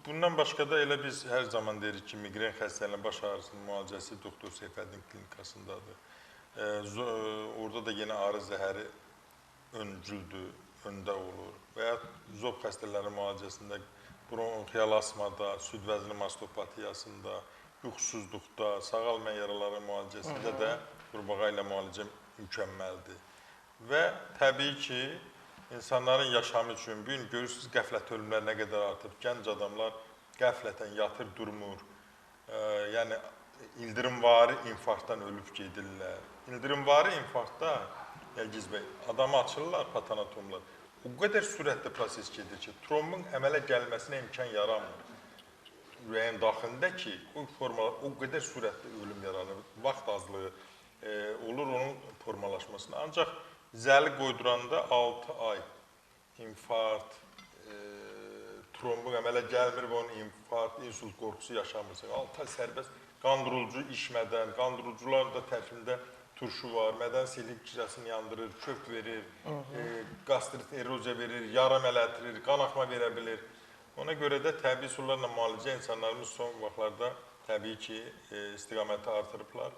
Bundan başqa da elə biz hər zaman deyirik ki, miqren xəstəliyinin baş ağrısının müalicəsi Doktor Seyfəddin klinikasındadır. Orada da yenə arı zəhəri öncüldür, öndə olur və ya zob xəstələrinin müalicəsində bronxial asmada, süd vəzini mastopatiyasında, yuxusuzluqda, sağalmayan yaraların müalicəsində də qurbağa ilə müalicə mükəmməldir. Və təbii ki, insanların yaşamı üçün, bu gün görürsünüz, qəflət ölümlər nə qədər artıb. Gənc adamlar qəflətən yatır, durmur. Yəni, ildırımvari infarktdan ölüb gedirlər. İldırımvari infarktda, Yəlgiz bəy, adamı açırlar, patanatomlar. O qədər sürətli proses gedir ki, trombun əmələ gəlməsinə imkan yaranmır. Ürəyin daxilində ki, o formalar o qədər sürətli ölüm yaranır. Vaxt azlığı olur onun formalaşmasına. Ancaq zəli qoyduranda 6 ay infarkt, trombun əmələ gəlmir və onun infarkt, insult qorxusu yaşamırsa, 6 ay sərbəst qandırıcı içmədən, qandırıcılar da tərkibində turşu var, mədən selin kirəsini yandırır, kök verir, qastrit eroziya verir, yara mələtdirir, qan axma verə bilir. Ona görə də təbii üsullarla müalicə insanlarımız son vaxtlarda təbii ki, istiqaməti artırıblar.